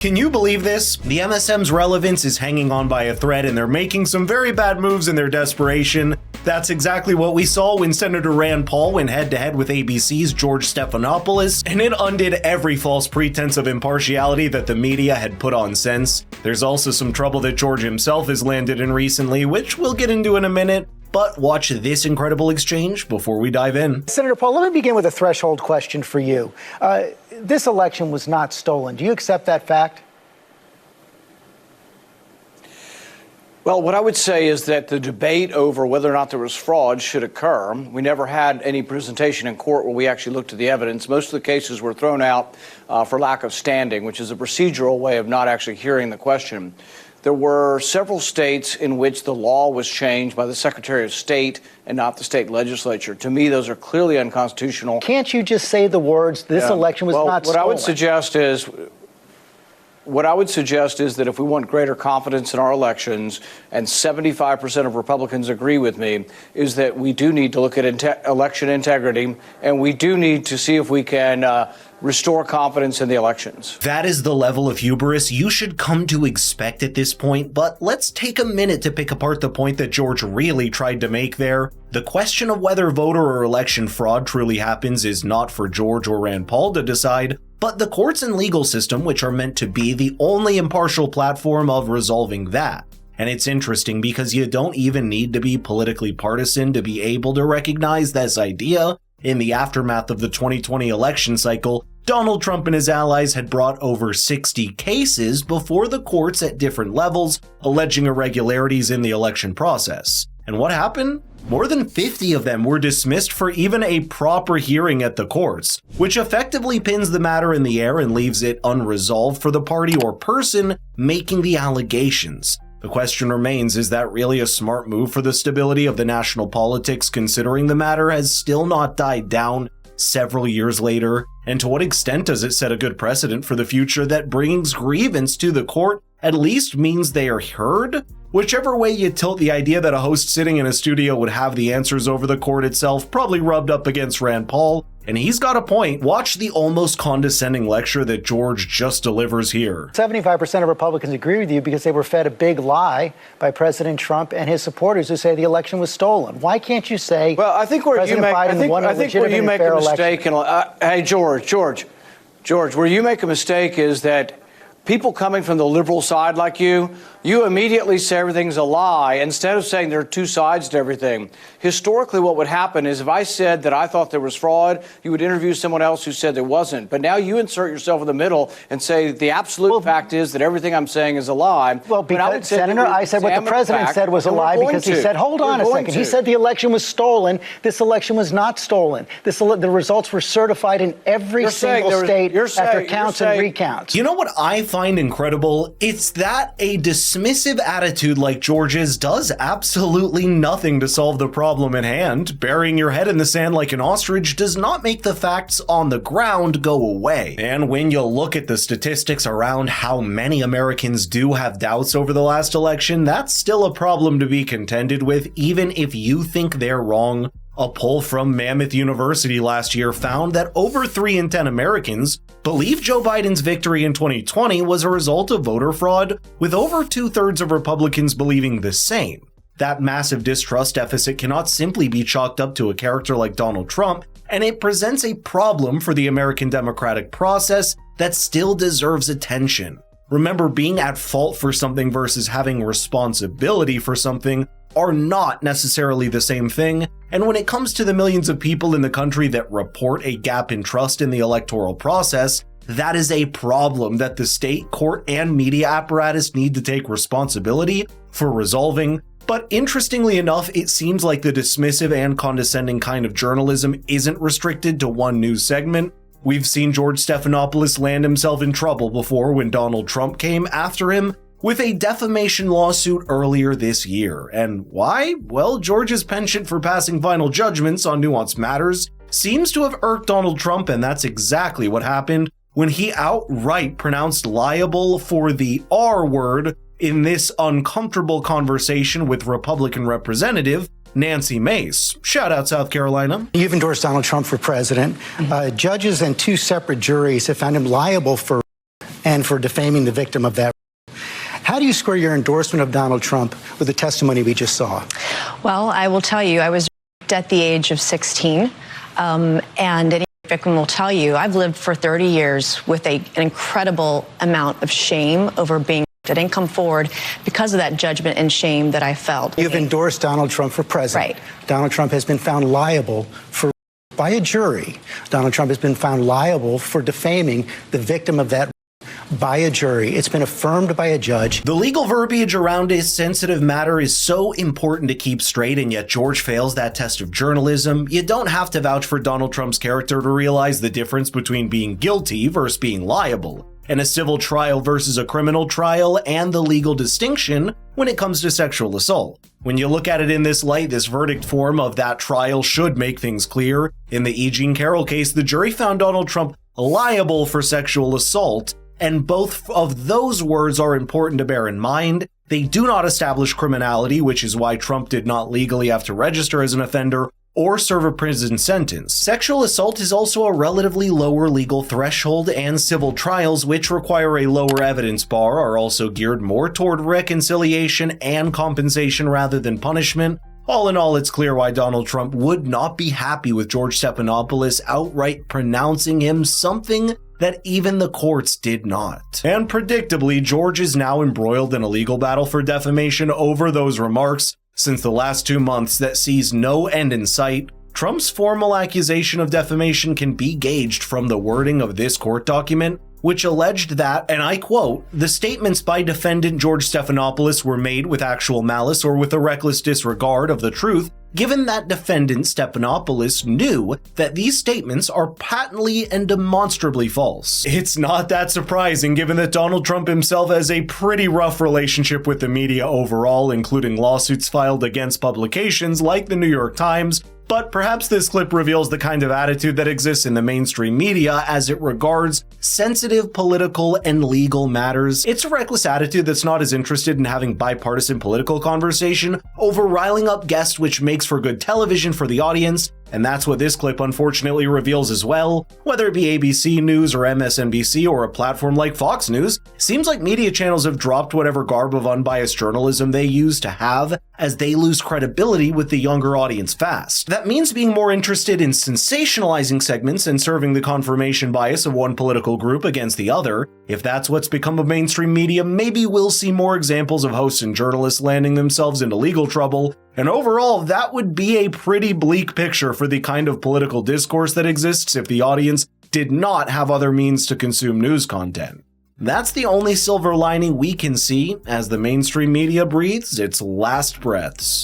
Can you believe this? The MSM's relevance is hanging on by a thread, and they're making some very bad moves in their desperation. That's exactly what we saw when Senator Rand Paul went head-to-head with ABC's George Stephanopoulos, and it undid every false pretense of impartiality that the media had put on since. There's also some trouble that George himself has landed in recently, which we'll get into in a minute. But watch this incredible exchange before we dive in. Senator Paul, let me begin with a threshold question for you. This election was not stolen. Do you accept that fact? Well, what I would say is that the debate over whether or not there was fraud should occur. We never had any presentation in court where we actually looked at the evidence. Most of the cases were thrown out for lack of standing, which is a procedural way of not actually hearing the question. There were several states in which the law was changed by the Secretary of State and not the state legislature. To me, those are clearly unconstitutional. Can't you just say the words, this election was not stolen? What I would suggest is that if we want greater confidence in our elections, and 75% of Republicans agree with me, is that we do need to look at election integrity, and we do need to see if we can restore confidence in the elections. That is the level of hubris you should come to expect at this point, but let's take a minute to pick apart the point that George really tried to make there. The question of whether voter or election fraud truly happens is not for George or Rand Paul to decide, but the courts and legal system, which are meant to be the only impartial platform of resolving that. And it's interesting because you don't even need to be politically partisan to be able to recognize this idea. In the aftermath of the 2020 election cycle, Donald Trump and his allies had brought over 60 cases before the courts at different levels, alleging irregularities in the election process. And what happened? More than 50 of them were dismissed for even a proper hearing at the courts, which effectively pins the matter in the air and leaves it unresolved for the party or person making the allegations. The question remains, is that really a smart move for the stability of the national politics, considering the matter has still not died down several years later? And to what extent does it set a good precedent for the future that bringing grievance to the court at least means they are heard? Whichever way you tilt, the idea that a host sitting in a studio would have the answers over the court itself probably rubbed up against Rand Paul, and he's got a point. Watch the almost condescending lecture that George just delivers here. 75% of Republicans agree with you because they were fed a big lie by President Trump and his supporters who say the election was stolen. Why can't you say, well, I think where you make, I think where you make a mistake, hey, George, where you make a mistake is that people coming from the liberal side like you immediately say everything's a lie instead of saying there are two sides to everything. Historically, what would happen is if I said that I thought there was fraud, you would interview someone else who said there wasn't. But now you insert yourself in the middle and say the absolute fact is that everything I'm saying is a lie. Well, because, Senator, I said what the president said was a lie because he said, hold on a second. He said the election was stolen. This election was not stolen. The results were certified in every single state after counts and recounts. You know what I find incredible? It's that a dismissive attitude like George's does absolutely nothing to solve the problem at hand. Burying your head in the sand like an ostrich does not make the facts on the ground go away. And when you look at the statistics around how many Americans do have doubts over the last election, that's still a problem to be contended with, even if you think they're wrong. A poll from Mammoth University last year found that over 3 in 10 Americans believe Joe Biden's victory in 2020 was a result of voter fraud, with over 2/3 of Republicans believing the same. That massive distrust deficit cannot simply be chalked up to a character like Donald Trump, and it presents a problem for the American democratic process that still deserves attention. Remember, being at fault for something versus having responsibility for something are not necessarily the same thing, and when it comes to the millions of people in the country that report a gap in trust in the electoral process, that is a problem that the state, court, and media apparatus need to take responsibility for resolving. But interestingly enough, it seems like the dismissive and condescending kind of journalism isn't restricted to one news segment. We've seen George Stephanopoulos land himself in trouble before when Donald Trump came after him with a defamation lawsuit earlier this year. And why? Well, George's penchant for passing final judgments on nuanced matters seems to have irked Donald Trump, and that's exactly what happened when he outright pronounced liable for the R word in this uncomfortable conversation with Republican Representative Nancy Mace. Shout out South Carolina. You've endorsed Donald Trump for president. Judges and 2 separate juries have found him liable for and for defaming the victim of that. How do you square your endorsement of Donald Trump with the testimony we just saw? Well, I will tell you, I was raped at the age of 16, and any victim will tell you, I've lived for 30 years with an incredible amount of shame over being raped. I didn't come forward because of that judgment and shame that I felt. You've endorsed Donald Trump for president. Right. Donald Trump has been found liable for by a jury. Donald Trump has been found liable for defaming the victim of that by a jury. It's been affirmed by a judge. The legal verbiage around a sensitive matter is so important to keep straight, and yet George fails that test of journalism. You don't have to vouch for Donald Trump's character to realize the difference between being guilty versus being liable, and a civil trial versus a criminal trial, and the legal distinction when it comes to sexual assault. When you look at it in this light, this verdict form of that trial should make things clear. In the E. Jean Carroll case, the jury found Donald Trump liable for sexual assault, and both of those words are important to bear in mind. They do not establish criminality, which is why Trump did not legally have to register as an offender or serve a prison sentence. Sexual assault is also a relatively lower legal threshold, and civil trials, which require a lower evidence bar, are also geared more toward reconciliation and compensation rather than punishment. All in all, it's clear why Donald Trump would not be happy with George Stephanopoulos outright pronouncing him something that even the courts did not. And predictably, George is now embroiled in a legal battle for defamation over those remarks since the last 2 months that sees no end in sight. Trump's formal accusation of defamation can be gauged from the wording of this court document, which alleged that, and I quote, "The statements by defendant George Stephanopoulos were made with actual malice or with a reckless disregard of the truth, given that defendant Stephanopoulos knew that these statements are patently and demonstrably false." It's not that surprising, given that Donald Trump himself has a pretty rough relationship with the media overall, including lawsuits filed against publications like the New York Times. But perhaps this clip reveals the kind of attitude that exists in the mainstream media as it regards sensitive political and legal matters. It's a reckless attitude that's not as interested in having bipartisan political conversation over riling up guests, which makes for good television for the audience. And that's what this clip unfortunately reveals as well. Whether it be ABC News or MSNBC or a platform like Fox News, seems like media channels have dropped whatever garb of unbiased journalism they used to have, as they lose credibility with the younger audience fast. That means being more interested in sensationalizing segments and serving the confirmation bias of one political group against the other. If that's what's become of mainstream media, maybe we'll see more examples of hosts and journalists landing themselves into legal trouble. And overall, that would be a pretty bleak picture for the kind of political discourse that exists if the audience did not have other means to consume news content. That's the only silver lining we can see as the mainstream media breathes its last breaths.